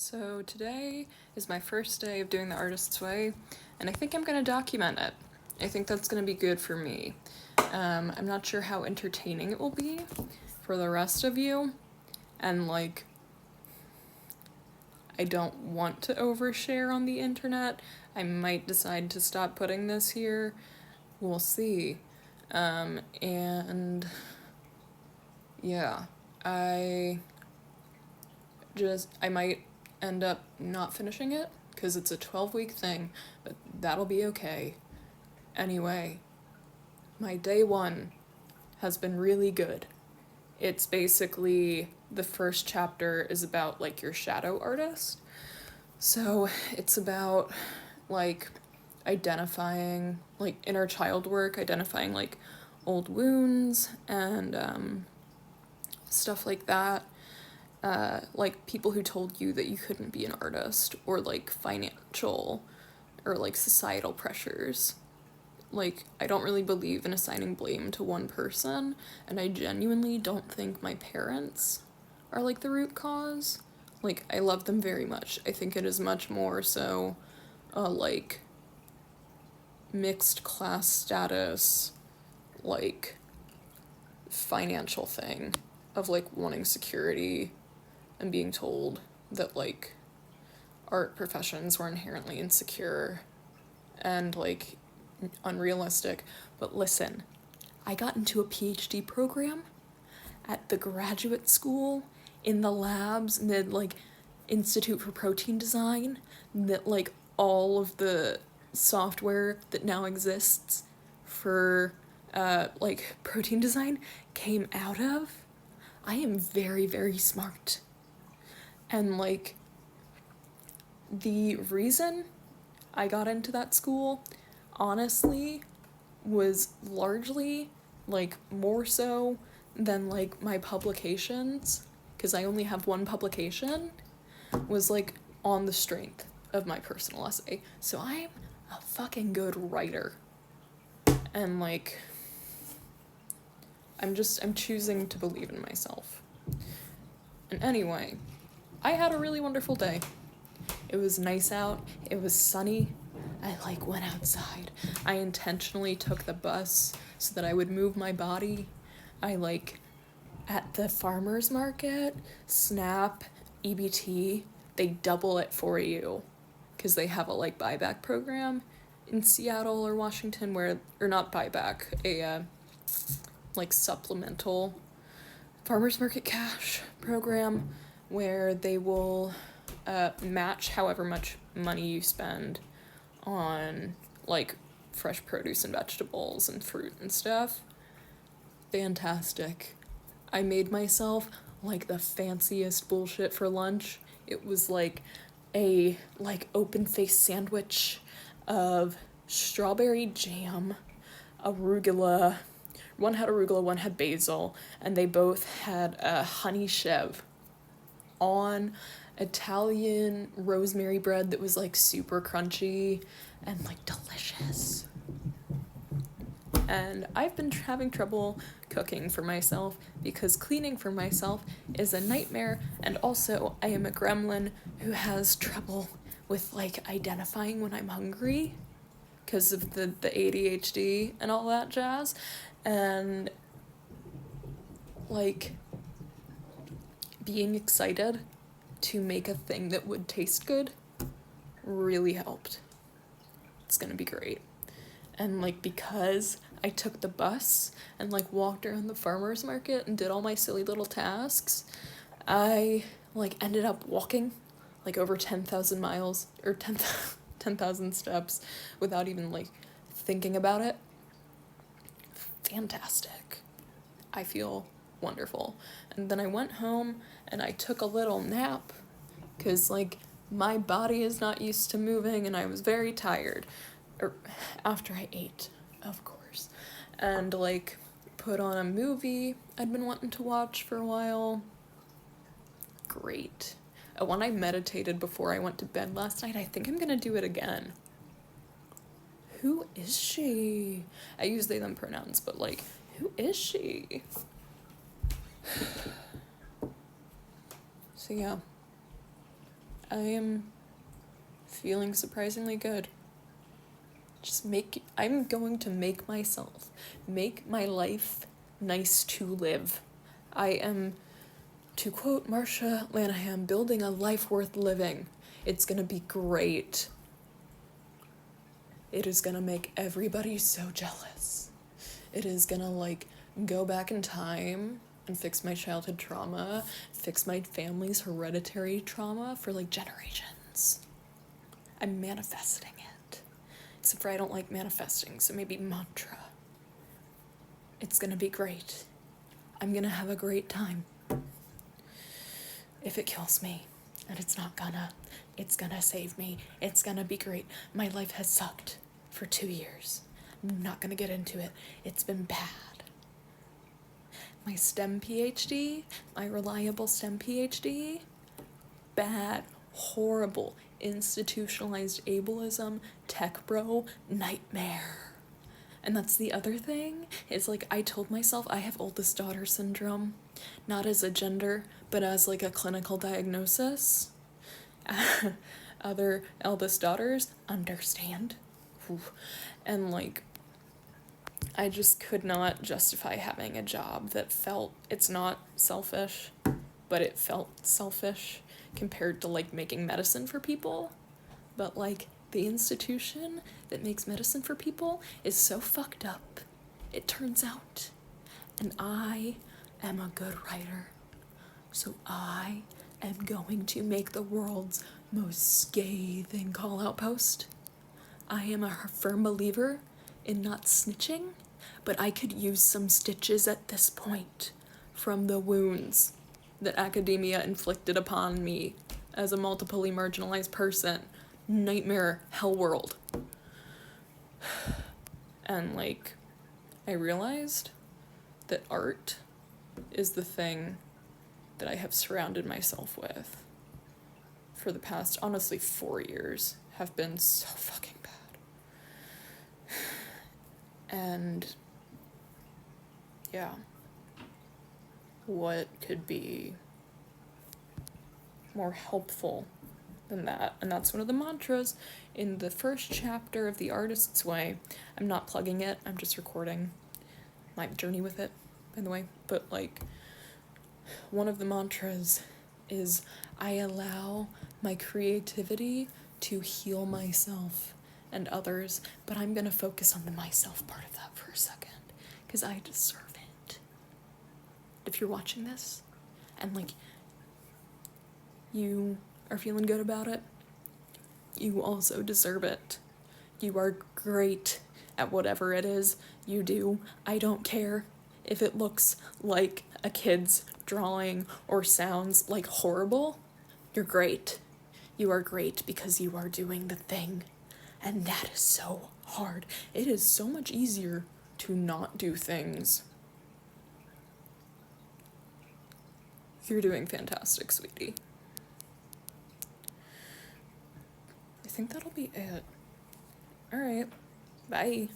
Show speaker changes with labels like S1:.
S1: So today is my first day of doing the Artist's Way, and I think I'm gonna document it. I think that's gonna be good for me. I'm not sure how entertaining it will be for the rest of you, and I don't want to overshare on the internet. I might decide to stop putting this here. We'll see. And yeah, I might end up not finishing it because it's a 12-week thing, but that'll be okay. Anyway, my day one has been really good. It's basically the first chapter is about your shadow artist. So it's about identifying inner child work, identifying old wounds and stuff like that. People who told you that you couldn't be an artist, or financial or societal pressures. I don't really believe in assigning blame to one person, and I genuinely don't think my parents are the root cause. I love them very much. I think it is much more so a mixed class status, financial thing of wanting security and being told that art professions were inherently insecure and unrealistic. But listen, I got into a PhD program at the graduate school in the labs in the Institute for Protein Design that all of the software that now exists for protein design came out of. I am very, very smart. And the reason I got into that school, honestly, was largely more so than my publications, because I only have one publication, was on the strength of my personal essay. So I'm a fucking good writer. And I'm choosing to believe in myself. And anyway, I had a really wonderful day. It was nice out, it was sunny. I went outside. I intentionally took the bus so that I would move my body. I at the farmer's market, SNAP, EBT, they double it for you because they have a buyback program in Seattle or Washington or not buyback, a supplemental farmer's market cash program where they will match however much money you spend on fresh produce and vegetables and fruit and stuff. Fantastic. I made myself the fanciest bullshit for lunch. It was a open-faced sandwich of strawberry jam, arugula. One had arugula, one had basil, and they both had a honey chev on Italian rosemary bread that was super crunchy and delicious. And I've been having trouble cooking for myself because cleaning for myself is a nightmare, and also I am a gremlin who has trouble with identifying when I'm hungry because of the ADHD and all that jazz. And being excited to make a thing that would taste good really helped. It's gonna be great. And because I took the bus and walked around the farmer's market and did all my silly little tasks, I ended up walking over 10,000 miles or 10,000 steps without even thinking about it. Fantastic. I feel wonderful. And then I went home and I took a little nap because my body is not used to moving and I was very tired. Or after I ate, of course. And put on a movie I'd been wanting to watch for a while. Great. When I meditated before I went to bed last night, I think I'm gonna do it again. Who is she? I use they them pronouns, but who is she? So yeah, I am feeling surprisingly good. I'm going to make my life nice to live. I am, to quote Marsha Lanahan, building a life worth living. It's gonna be great. It is gonna make everybody so jealous. It is gonna, like, go back in time and fix my childhood trauma, fix my family's hereditary trauma for, like, generations. I'm manifesting it. Except for I don't like manifesting, so maybe mantra. It's gonna be great. I'm gonna have a great time. If it kills me, and it's gonna save me. It's gonna be great. My life has sucked for 2 years. I'm not gonna get into it. It's been bad. My STEM PhD, my reliable STEM PhD, bad, horrible, institutionalized ableism, tech bro, nightmare. And that's the other thing, is like I told myself I have oldest daughter syndrome, not as a gender, but as like a clinical diagnosis. Other eldest daughters understand. And like, I just could not justify having a job that it's not selfish, but it felt selfish compared to like making medicine for people. But like, the institution that makes medicine for people is so fucked up, it turns out. And I am a good writer, so I am going to make the world's most scathing call-out post. I am a firm believer in not snitching, but I could use some stitches at this point from the wounds that academia inflicted upon me as a multiply marginalized person. Nightmare, hell world. And like, I realized that art is the thing that I have surrounded myself with for the past, honestly, 4 years have been so fucking bad. And yeah, what could be more helpful than that? And that's one of the mantras in the first chapter of The Artist's Way. I'm not plugging it, I'm just recording my journey with it, by the way. But like, one of the mantras is, I allow my creativity to heal myself and others, but I'm gonna focus on the myself part of that for a second, because I deserve it. If you're watching this and like, you are feeling good about it, you also deserve it. You are great at whatever it is you do. I don't care if it looks like a kid's drawing or sounds like horrible. You're great. You are great because you are doing the thing. And that is so hard. It is so much easier to not do things. You're doing fantastic, sweetie. I think that'll be it. All right. Bye.